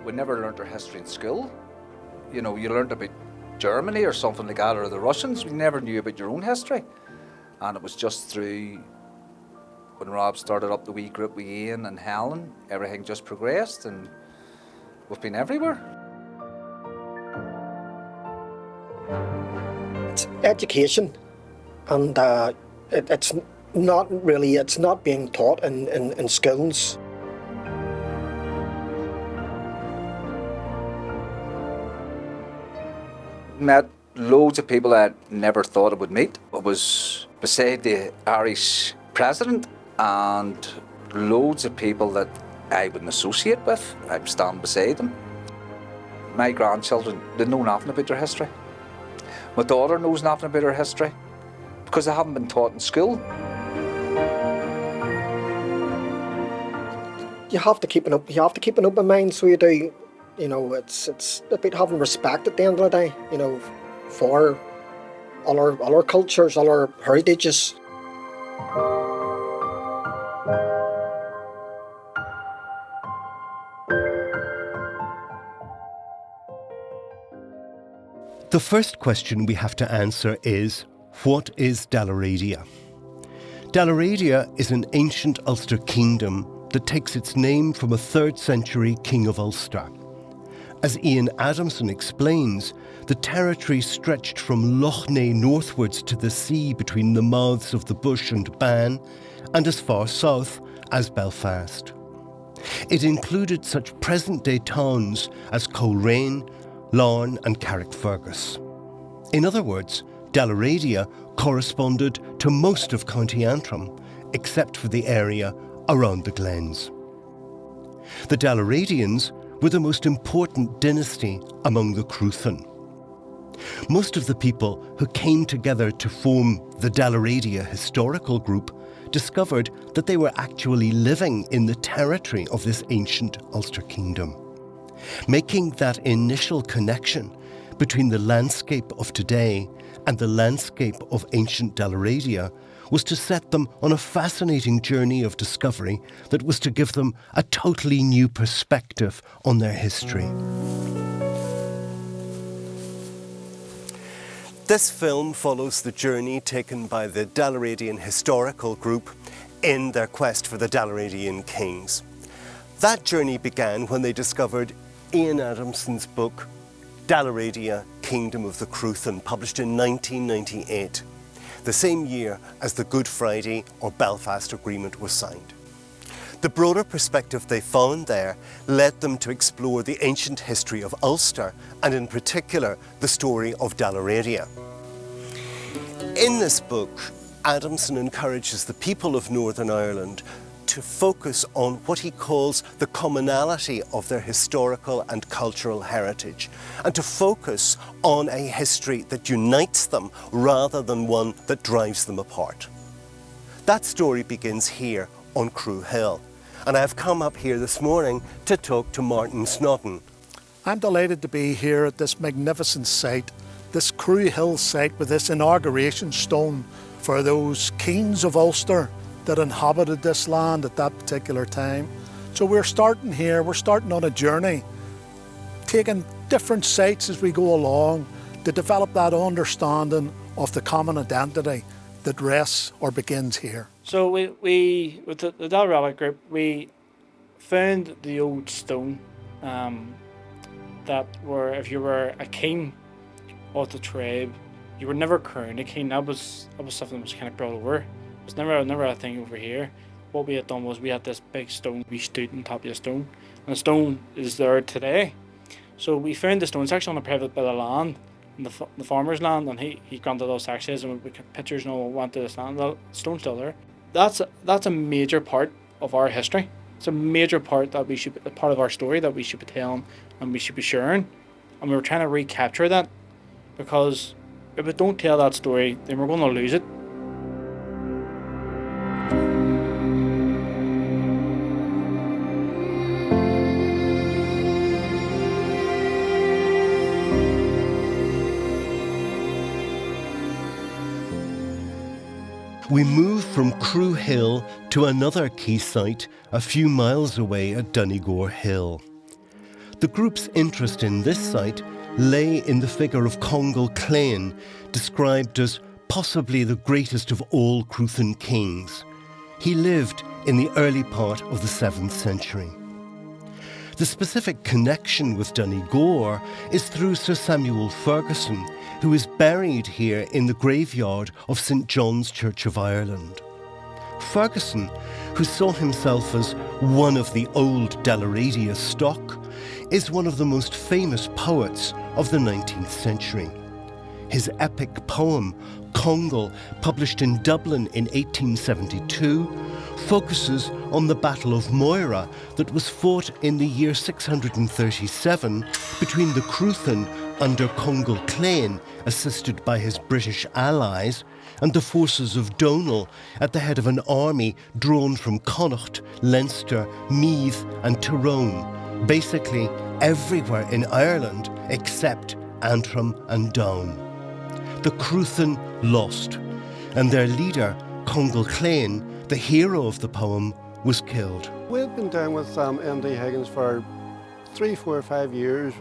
We never learnt our history in school. You know, you learnt about Germany or something like that, or the Russians. We never knew about your own history. And it was just through, when Rob started up the wee group with Ian and Helen, everything just progressed and we've been everywhere. It's education, and it's not being taught in schools. Met loads of people I never thought I would meet. I was beside the Irish president and loads of people that I wouldn't associate with. I'd stand beside them. My grandchildren, they know nothing about their history. My daughter knows nothing about her history because they haven't been taught in school. You have to keep an open mind, so you do. You know, it's about having respect at the end of the day, you know, for all our cultures, all our heritages. The first question we have to answer is, what is Dalaradia? Dalaradia is an ancient Ulster kingdom that takes its name from a 3rd century king of Ulster. As Ian Adamson explains, the territory stretched from Lough Neagh northwards to the sea between the mouths of the Bush and Bann, and as far south as Belfast. It included such present-day towns as Coleraine, Larne and Carrickfergus. In other words, Dalaradia corresponded to most of County Antrim, except for the area around the Glens. The Dalaradians were the most important dynasty among the Cruithan. Most of the people who came together to form the Dalaradia historical group discovered that they were actually living in the territory of this ancient Ulster kingdom. Making that initial connection between the landscape of today and the landscape of ancient Dalaradia was to set them on a fascinating journey of discovery that was to give them a totally new perspective on their history. This film follows the journey taken by the Dalaradian historical group in their quest for the Dalaradian kings. That journey began when they discovered Ian Adamson's book, Dalaradia, Kingdom of the Cruithan, published in 1998, the same year as the Good Friday or Belfast Agreement was signed. The broader perspective they found there led them to explore the ancient history of Ulster, and in particular, the story of Dalaradia. In this book, Adamson encourages the people of Northern Ireland to focus on what he calls the commonality of their historical and cultural heritage, and to focus on a history that unites them rather than one that drives them apart. That story begins here on Crew Hill, and I've come up here this morning to talk to Martin Snodden. I'm delighted to be here at this magnificent site, this Crew Hill site with this inauguration stone for those kings of Ulster that inhabited this land at that particular time. So we're starting here, we're starting on a journey, taking different sites as we go along to develop that understanding of the common identity that rests or begins here. So we with the Dalaradia group, we found the old stone that were, if you were a king of the tribe, you were never crowned a king. That was something that was kind of brought over. It was never a thing over here. What we had done was we had this big stone. We stood on top of the stone, and the stone is there today. So we found the stone. It's actually on a private bit of land, in the farmer's land, and he granted us access, and we took pictures and all went to this land. The stone's still there. That's a major part of our history. It's a major part that we should, a part of our story that we should be telling and we should be sharing. And we were trying to recapture that, because if we don't tell that story, then we're going to lose it. We move from Crew Hill to another key site a few miles away at Donegal Hill. The group's interest in this site lay in the figure of Congal Clann, described as possibly the greatest of all Cruithan kings. He lived in the early part of the 7th century. The specific connection with Donegal is through Sir Samuel Ferguson, who is buried here in the graveyard of St John's Church of Ireland. Ferguson, who saw himself as one of the old Dalaradia stock, is one of the most famous poets of the 19th century. His epic poem, Congal, published in Dublin in 1872, focuses on the Battle of Moira that was fought in the year 637 between the Cruithan under Congal Clann, assisted by his British allies, and the forces of Donal at the head of an army drawn from Connacht, Leinster, Meath and Tyrone, basically everywhere in Ireland except Antrim and Down. The Cruithan lost, and their leader, Congal Clann, the hero of the poem, was killed. We've been down with MD Higgins for 3, 4, 5 years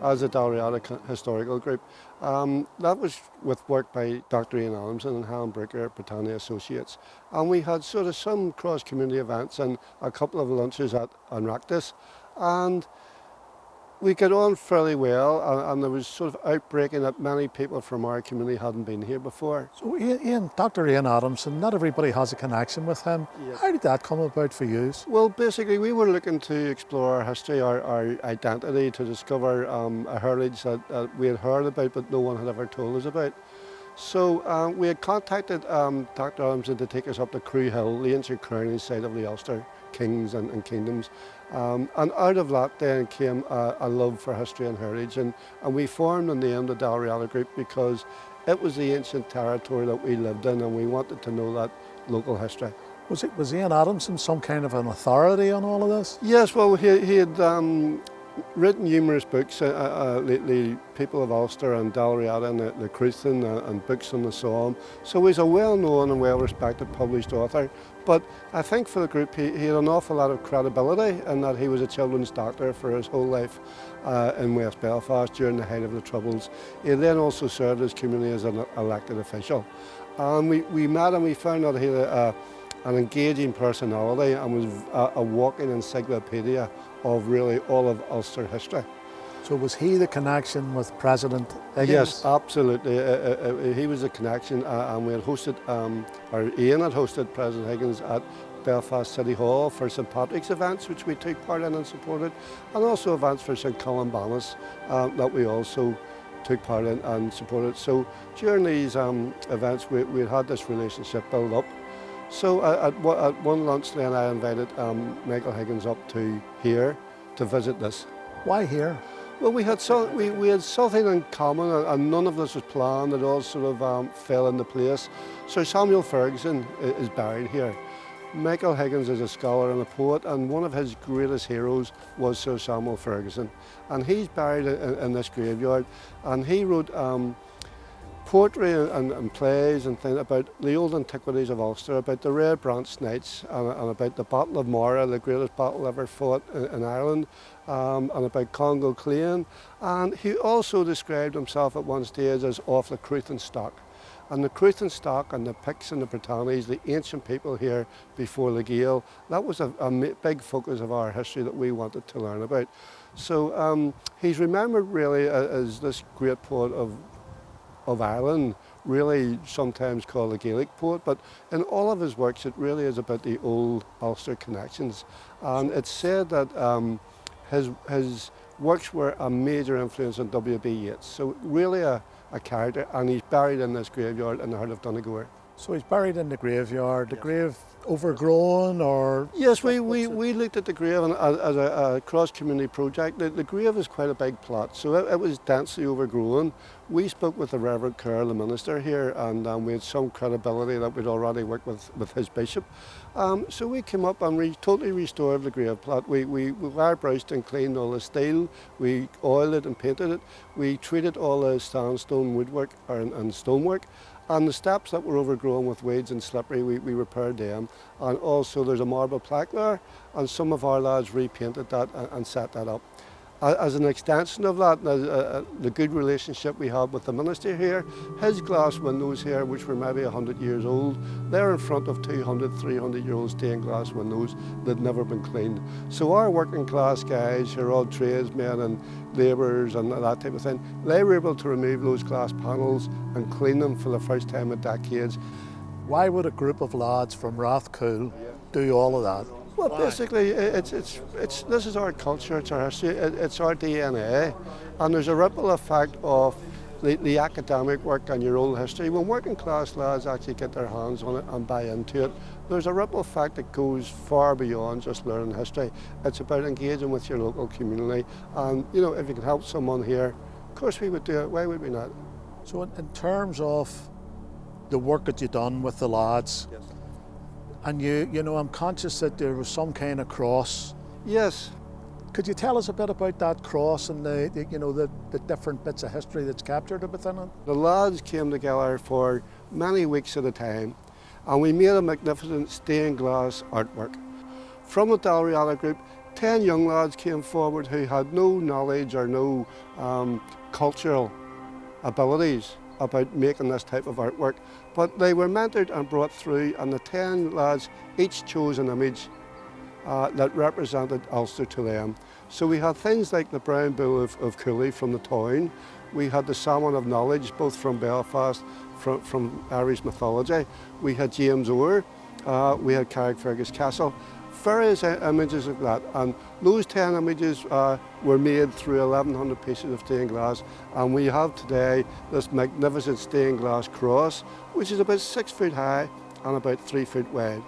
as a Dalaradia historical group. That was with work by Dr. Ian Adamson and Helen Bricker at Britannia Associates. And we had sort of some cross-community events and a couple of lunches at Anractus. And we got on fairly well, and there was sort of outbreaking that many people from our community hadn't been here before. So Ian, Dr. Ian Adamson, not everybody has a connection with him. Yes. How did that come about for you? Well, basically, we were looking to explore our history, our identity, to discover a heritage that we had heard about but no one had ever told us about. So we had contacted Dr. Adamson to take us up to Crew Hill, the ancient crowning site of the Ulster kings and kingdoms. And out of that then came a love for history and heritage, and we formed in the end the Dalaradia group because it was the ancient territory that we lived in and we wanted to know that local history. Was Ian Adamson some kind of an authority on all of this? Yes, well, he had written numerous books, the people of Ulster and Dalaradia and the Cruithan and books on the Psalm. So he's a well-known and well-respected published author. But I think for the group he had an awful lot of credibility in that he was a children's doctor for his whole life in West Belfast during the height of the Troubles. He then also served his community as an elected official. And we met and we found out he had an engaging personality and was a walking encyclopedia of really all of Ulster history. So was he the connection with President Higgins? Yes, absolutely. He was the connection, and we had hosted, or Ian had hosted President Higgins at Belfast City Hall for St Patrick's events, which we took part in and supported, and also events for St Columbanus that we also took part in and supported. So during these events, we had this relationship built up. So at one lunch then I invited Michael Higgins up to here to visit this. Why here? Well, we had something in common, and none of this was planned. It all sort of fell into place. Sir Samuel Ferguson is buried here. Michael Higgins is a scholar and a poet, and one of his greatest heroes was Sir Samuel Ferguson. And he's buried in this graveyard, and he wrote poetry and plays and things about the old antiquities of Ulster, about the Red Branch Knights and about the Battle of Moira, the greatest battle ever fought in Ireland, and about Congal Clann. And he also described himself at one stage as off the Cruithan stock. And the Cruithan stock and the Picts and the Britannies, the ancient people here before the Gael, that was a big focus of our history that we wanted to learn about. So he's remembered really as this great poet of Ireland, really sometimes called a Gaelic poet, but in all of his works it really is about the old Ulster connections. And it's said that his works were a major influence on W.B. Yeats, so really a character, and he's buried in this graveyard in the heart of Donegal. So he's buried in the graveyard, the grave overgrown or...? Yes, we looked at the grave as a cross-community project. The grave is quite a big plot, so it was densely overgrown. We spoke with the Reverend Kerr, the minister here, and we had some credibility that we'd already worked with his bishop. So we came up and totally restored the grave plot. We wire-brushed and cleaned all the steel, we oiled it and painted it, we treated all the sandstone woodwork and stonework. And the steps that were overgrown with weeds and slippery, we repaired them. And also there's a marble plaque there, and some of our lads repainted that and set that up. As an extension of that, the good relationship we have with the minister here, his glass windows here, which were maybe 100 years old, they're in front of 200, 300-year-old stained glass windows that never been cleaned. So our working class guys who are all tradesmen and labourers and that type of thing, they were able to remove those glass panels and clean them for the first time in decades. Why would a group of lads from Rathcoole do all of that? Well, basically, this is our culture, it's our history, it's our DNA, and there's a ripple effect of the academic work and your old history. When working class lads actually get their hands on it and buy into it, there's a ripple effect that goes far beyond just learning history. It's about engaging with your local community, and you know, if you can help someone here, of course we would do it. Why would we not? So in terms of the work that you've done with the lads, Yes. and you know, I'm conscious that there was some kind of cross. Yes. Could you tell us a bit about that cross and the different bits of history that's captured within it? The lads came together for many weeks at a time, and we made a magnificent stained glass artwork. From the Dalaradia group, 10 young lads came forward who had no knowledge or no cultural abilities about making this type of artwork, but they were mentored and brought through, and the 10 lads each chose an image that represented Ulster to them. So we had things like the brown bull of Cooley from the town, we had the salmon of knowledge both from Belfast, from Irish mythology, we had James Orr, we had Carrickfergus Castle, various images of that, and those 10 images were made through 1,100 pieces of stained glass, and we have today this magnificent stained glass cross, which is about 6 foot high and about 3 foot wide.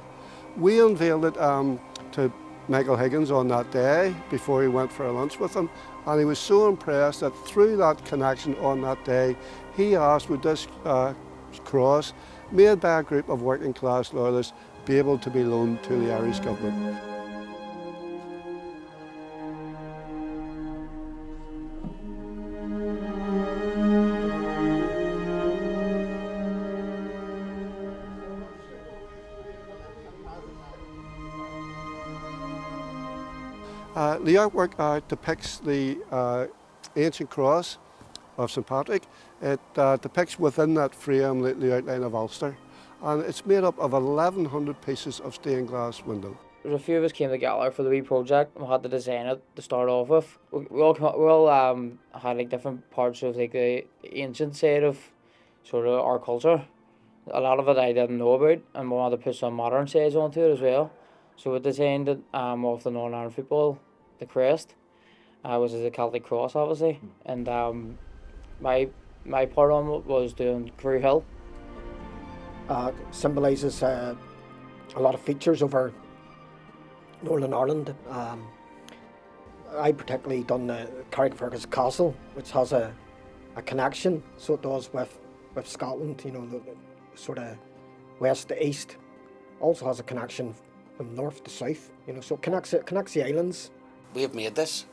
We unveiled it to Michael Higgins on that day before he went for a lunch with him, and he was so impressed that through that connection on that day, he asked would this cross, made by a group of working class loyalists, be able to be loaned to the Irish government. The artwork depicts the ancient cross of St Patrick. It depicts within that frame the outline of Ulster, and it's made up of 1,100 pieces of stained glass window. There's a few of us came together for the wee project and we had to design it to start off with. We all had like different parts of like the ancient side of sort of our culture. A lot of it I didn't know about, and we wanted to put some modern sides onto it as well. So we designed it off the Northern Ireland football, the crest, which is a Celtic cross obviously, and my part on it was doing Crew Hill. Symbolises a lot of features over Northern Ireland. I particularly done the Carrickfergus Castle, which has a connection, so it does with Scotland, you know, the sort of west to east. Also has a connection from north to south, you know, so it connects the islands. We have made this,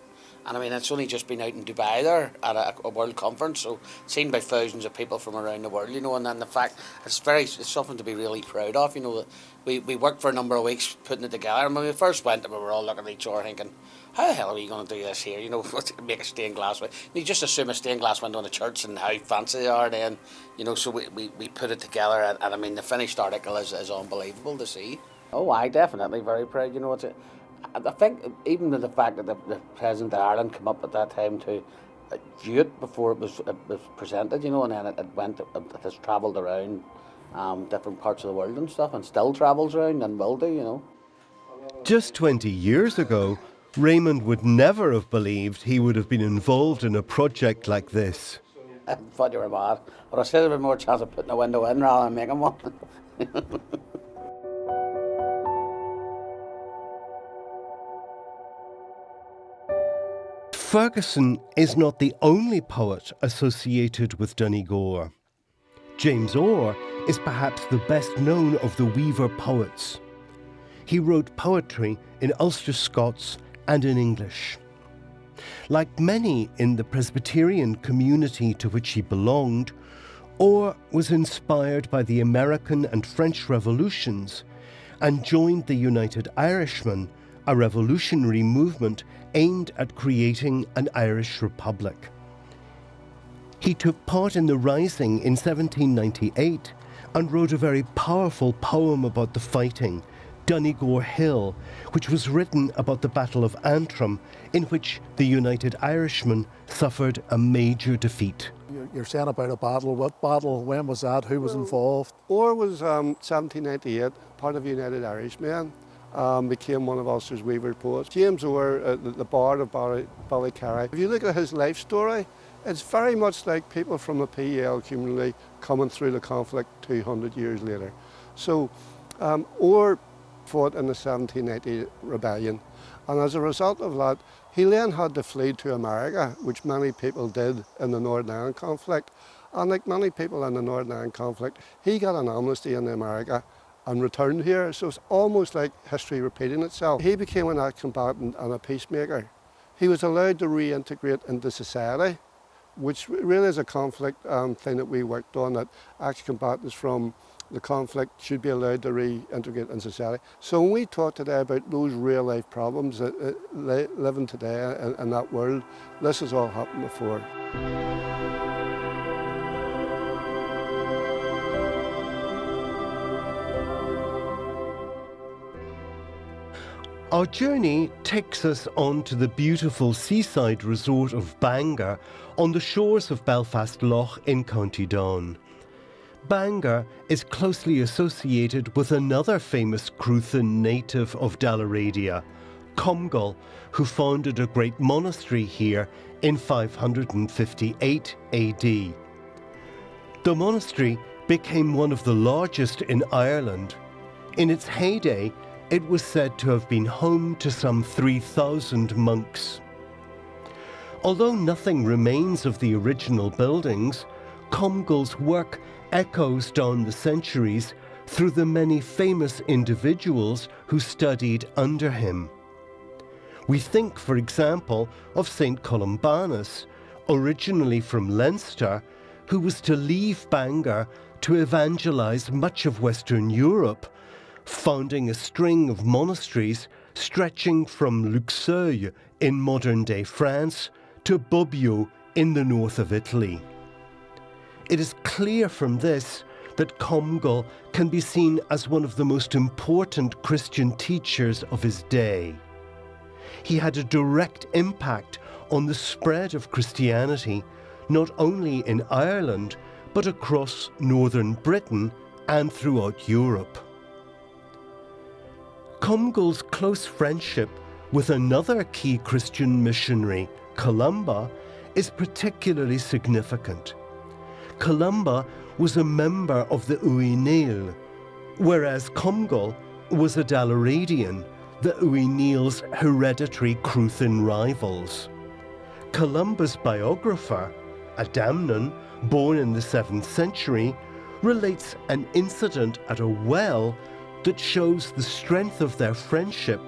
and I mean it's only just been out in Dubai there at a world conference, so seen by thousands of people from around the world, you know, and then the fact it's something to be really proud of, you know. That we worked for a number of weeks putting it together, and when we first went, we were all looking at each other thinking, how the hell are we going to do this here, you know, make a stained glass window. You just assume a stained glass window in a church and how fancy they are then, you know, so we put it together, and I mean the finished article is unbelievable to see. Oh, I definitely very proud, you know. I think even the fact that the President of Ireland came up at that time to view it before it was presented, you know, and then it has travelled around different parts of the world and stuff, and still travels around and will do, you know. Just 20 years ago, Raymond would never have believed he would have been involved in a project like this. I thought you were mad, but I said there was more chance of putting a window in rather than making one. Ferguson is not the only poet associated with Donegal. James Orr is perhaps the best known of the Weaver poets. He wrote poetry in Ulster Scots and in English. Like many in the Presbyterian community to which he belonged, Orr was inspired by the American and French revolutions and joined the United Irishmen a revolutionary movement aimed at creating an Irish republic. He took part in the Rising in 1798 and wrote a very powerful poem about the fighting, Donegal Hill, which was written about the Battle of Antrim, in which the United Irishmen suffered a major defeat. You're saying about a battle. What battle? When was that? Who was involved? Orr was 1798, part of United Irishmen, became one of Ulster's weaver poets. James Orr, the bard of Ballycarry. If you look at his life story, it's very much like people from the PEL community coming through the conflict 200 years later. So Orr fought in the 1780 rebellion, and as a result of that, he then had to flee to America, which many people did in the Northern Ireland conflict. And like many people in the Northern Ireland conflict, he got an amnesty in America and returned here. So it's almost like history repeating itself. He became an ex-combatant and a peacemaker. He was allowed to reintegrate into society, which really is a conflict thing that we worked on, that ex-combatants from the conflict should be allowed to reintegrate in society. So when we talk today about those real life problems that living today in that world, this has all happened before. Our journey takes us on to the beautiful seaside resort of Bangor on the shores of Belfast Lough in County Down. Bangor is closely associated with another famous Cruithan native of Dalaradia, Comgall, who founded a great monastery here in 558 AD. The monastery became one of the largest in Ireland. In its heyday, it was said to have been home to some 3,000 monks. Although nothing remains of the original buildings, Comgall's work echoes down the centuries through the many famous individuals who studied under him. We think, for example, of St. Columbanus, originally from Leinster, who was to leave Bangor to evangelize much of Western Europe, founding a string of monasteries stretching from Luxeuil in modern-day France to Bobbio in the north of Italy. It is clear from this that Comgall can be seen as one of the most important Christian teachers of his day. He had a direct impact on the spread of Christianity, not only in Ireland, but across northern Britain and throughout Europe. Comgall's close friendship with another key Christian missionary, Columba, is particularly significant. Columba was a member of the Uí whereas Comgall was a Dalaradian, the Uí hereditary Cruithan rivals. Columba's biographer, Adamnan, born in the 7th century, relates an incident at a well that shows the strength of their friendship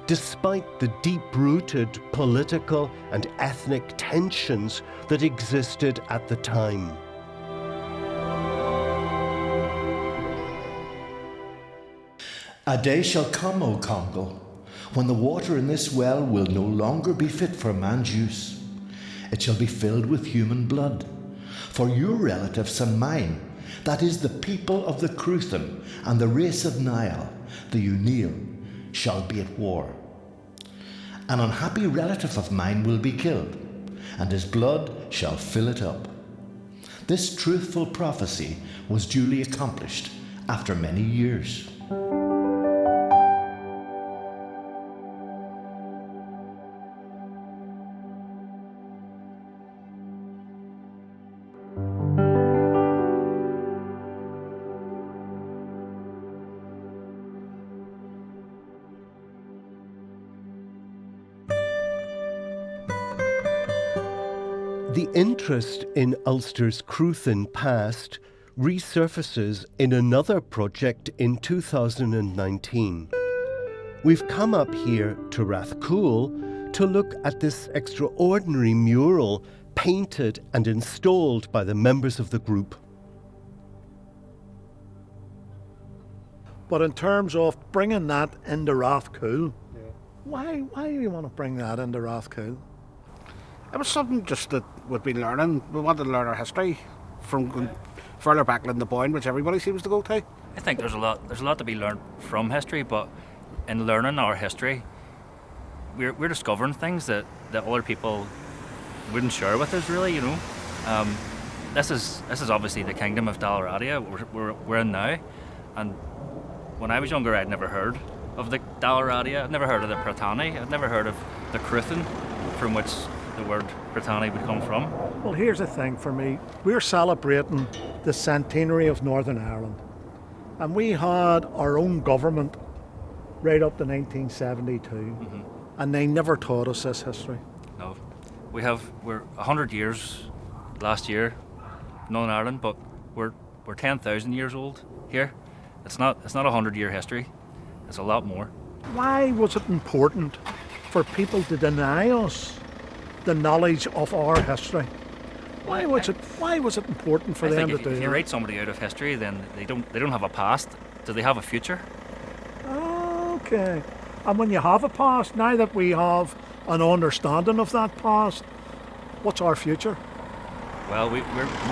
despite the deep-rooted political and ethnic tensions that existed at the time. A day shall come, O Comgall, when the water in this well will no longer be fit for man's use. It shall be filled with human blood. For your relatives and mine, that is the people of the Cruithan and the race of Niall, the Uí shall be at war. An unhappy relative of mine will be killed, and his blood shall fill it up. This truthful prophecy was duly accomplished after many years. The interest in Ulster's Cruithan past resurfaces in another project in 2019. We've come up here to Rathcoole to look at this extraordinary mural painted and installed by the members of the group. But in terms of bringing that into Rathcoole, Why do you want to bring that into Rathcoole? It was something just that we'd been learning. We wanted to learn our history from going further back than the point, which everybody seems to go to. I think there's a lot to be learned from history, but in learning our history, we're discovering things that other people wouldn't share with us, really. This is obviously the kingdom of Dalaradia we're in now, and when I was younger, I'd never heard of the Dalaradia. I'd never heard of the Britannia. I'd never heard of the Cruthin, from which the word Britannia would come from. Well, here's the thing for me. We're celebrating the centenary of Northern Ireland, and we had our own government right up to 1972, and they never taught us this history. No, we're 100 years last year, Northern Ireland, but we're 10,000 years old here. It's not a 100-year history. It's a lot more. Why was it important for people to deny us the knowledge of our history? Why was it important for them to do that? If you write somebody out of history, then they don't have a past. Do they have a future? Okay. And when you have a past, now that we have an understanding of that past, what's our future? Well, we're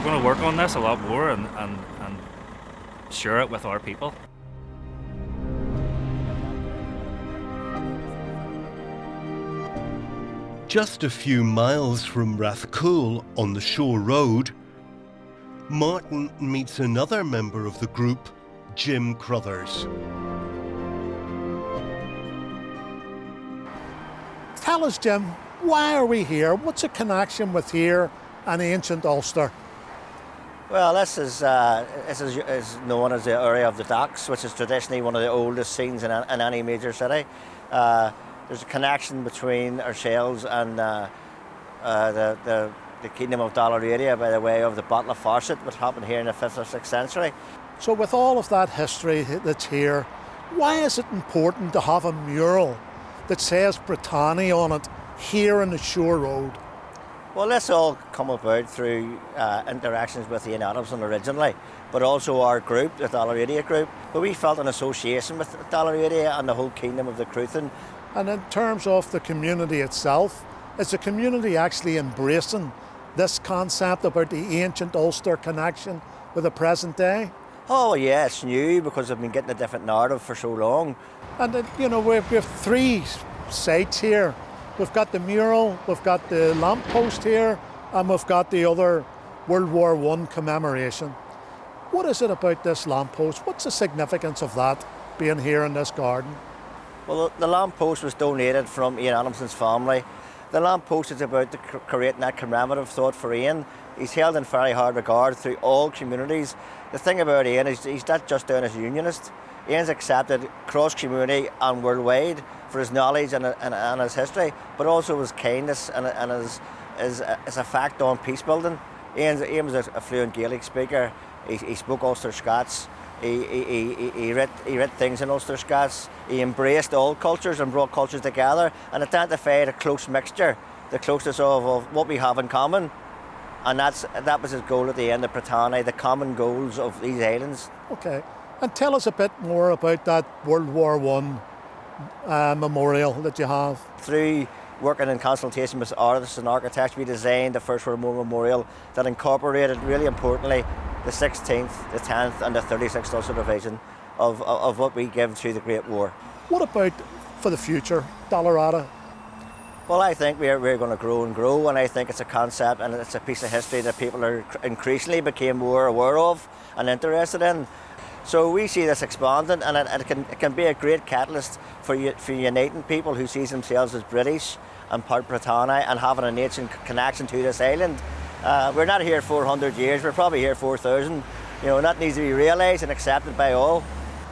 going to work on this a lot more and share it with our people. Just a few miles from Rathcoole on the Shore Road, Martin meets another member of the group, Jim Crothers. Tell us, Jim, why are we here? What's the connection with here and ancient Ulster? Well, this is known as the area of the docks, which is traditionally one of the oldest scenes in any major city. There's a connection between ourselves and the kingdom of Dalaradia by the way of the Battle of Farset, which happened here in the 5th or 6th century. So with all of that history that's here, why is it important to have a mural that says Britannia on it here in the Shore Road? Well, this all come about through interactions with Ian Adamson originally, but also our group, the Dalaradia group, where we felt an association with Dalaradia and the whole kingdom of the Cruthin. And in terms of the community itself, is the community actually embracing this concept about the ancient Ulster connection with the present day? Oh yeah, it's new because I've been getting a different narrative for so long. And we have three sites here. We've got the mural, we've got the lamppost here, and we've got the other World War I commemoration. What is it about this lamppost? What's the significance of that being here in this garden? Well, the lamppost was donated from Ian Adamson's family. The lamppost is about creating that commemorative thought for Ian. He's held in very high regard through all communities. The thing about Ian is he's not just down as a unionist. Ian's accepted cross-community and worldwide for his knowledge and his history, but also his kindness and his effect on peace building. Ian was a fluent Gaelic speaker. He spoke Ulster Scots. He read things in Ulster Scots. He embraced all cultures and brought cultures together and identified a close mixture, the closeness of what we have in common. And that was his goal at the end of Britannia, the common goals of these islands. Okay. And tell us a bit more about that World War I memorial that you have. Through working in consultation with artists and architects, we designed the First World War memorial that incorporated, really importantly, the 16th, the 10th and the 36th Ulster Division of what we give to the Great War. What about for the future, Dalaradia? Well, I think we're going to grow and grow, and I think it's a concept and it's a piece of history that people are increasingly became more aware of and interested in. So we see this expanding, and it can be a great catalyst for uniting people who see themselves as British and part Britannia and having an ancient connection to this island. We're not here 400 years, we're probably here 4,000. And that needs to be realised and accepted by all.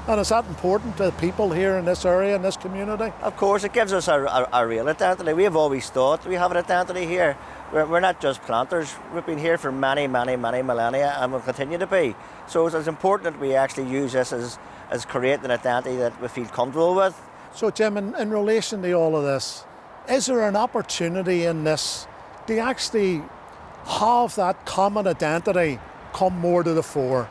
And is that important to the people here in this area, in this community? Of course, it gives us a real identity. We have always thought we have an identity here. We're not just planters. We've been here for many, many, many millennia and will continue to be. So it's important that we actually use this as creating an identity that we feel comfortable with. So Jim, in relation to all of this, is there an opportunity in this to actually have that common identity come more to the fore?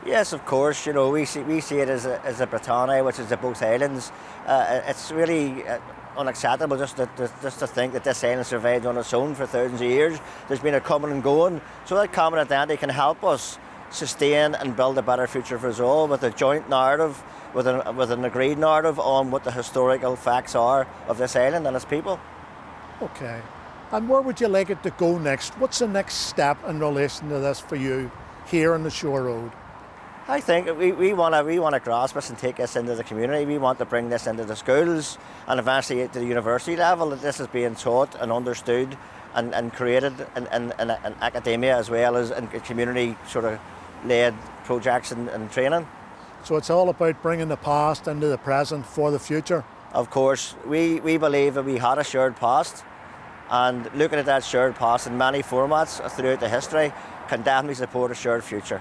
Yes, of course. We see it as a Britannia, which is the both islands. It's really unacceptable just to think that this island survived on its own for thousands of years. There's been a coming and going. So that common identity can help us sustain and build a better future for us all with a joint narrative, with an agreed narrative on what the historical facts are of this island and its people. Okay. And where would you like it to go next? What's the next step in relation to this for you here on the Shore Road? I think we want to grasp this and take this into the community. We want to bring this into the schools and eventually to the university level, that this is being taught and understood and created in academia as well as in community sort of led projects and training. So it's all about bringing the past into the present for the future? Of course. We believe that we had a shared past, and looking at that shared past in many formats throughout the history can definitely support a shared future.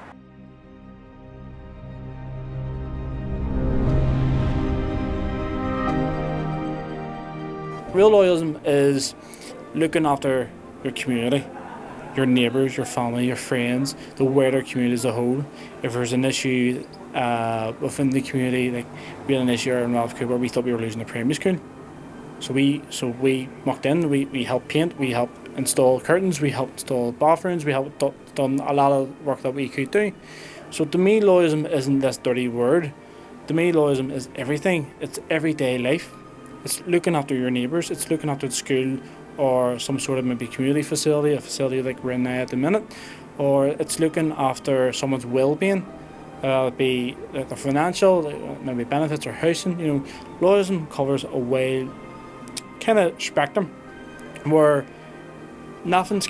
Real loyalism is looking after your community, your neighbours, your family, your friends, the wider community as a whole. If there's an issue within the community, like we had an issue in Ralph where we thought we were losing the primary school. So we mucked in, we helped paint, we helped install curtains, we helped install bathrooms, we helped done a lot of work that we could do. So to me, loyalism isn't this dirty word. To me, loyalism is everything. It's everyday life. It's looking after your neighbours, it's looking after the school or some sort of maybe community facility, a facility like we're in now at the minute, or it's looking after someone's well-being, be like the financial, maybe benefits or housing. You know, loyalism covers a wide kind of spectrum where nothing's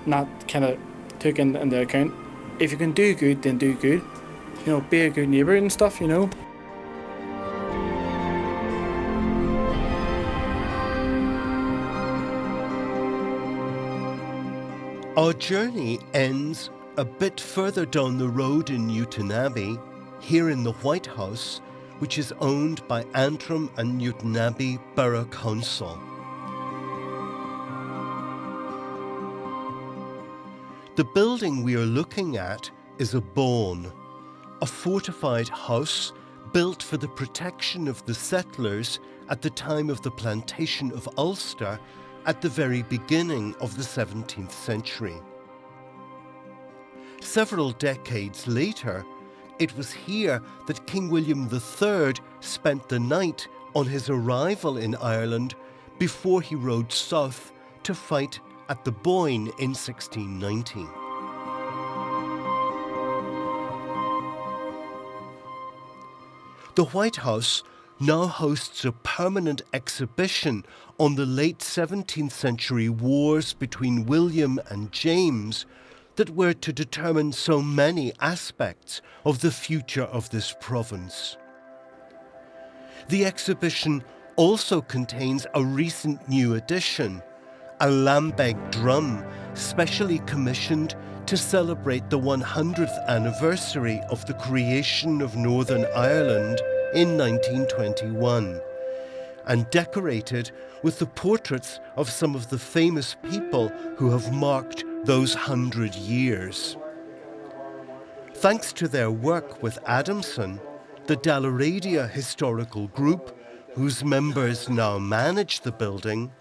not kind of taken into account. If you can do good, then do good. You know, be a good neighbour and stuff, you know. Our journey ends a bit further down the road in Newton Abbey, here in the White House, which is owned by Antrim and Newton Abbey Borough Council. The building we are looking at is a bawn, a fortified house built for the protection of the settlers at the time of the plantation of Ulster at the very beginning of the 17th century. Several decades later, it was here that King William III spent the night on his arrival in Ireland before he rode south to fight at the Boyne in 1690. The White House now hosts a permanent exhibition on the late 17th century wars between William and James that were to determine so many aspects of the future of this province. The exhibition also contains a recent new addition, a Lambeg drum specially commissioned to celebrate the 100th anniversary of the creation of Northern Ireland in 1921, and decorated with the portraits of some of the famous people who have marked those 100 years. Thanks to their work with Adamson, the Dalaradia Historical Group, whose members now manage the building,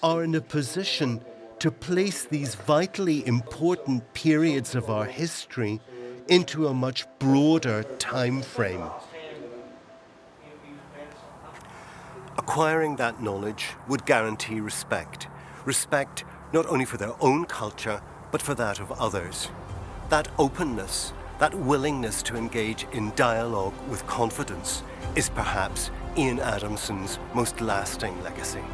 are in a position to place these vitally important periods of our history into a much broader time frame. Acquiring that knowledge would guarantee respect. Respect not only for their own culture, but for that of others. That openness, that willingness to engage in dialogue with confidence is perhaps Ian Adamson's most lasting legacy.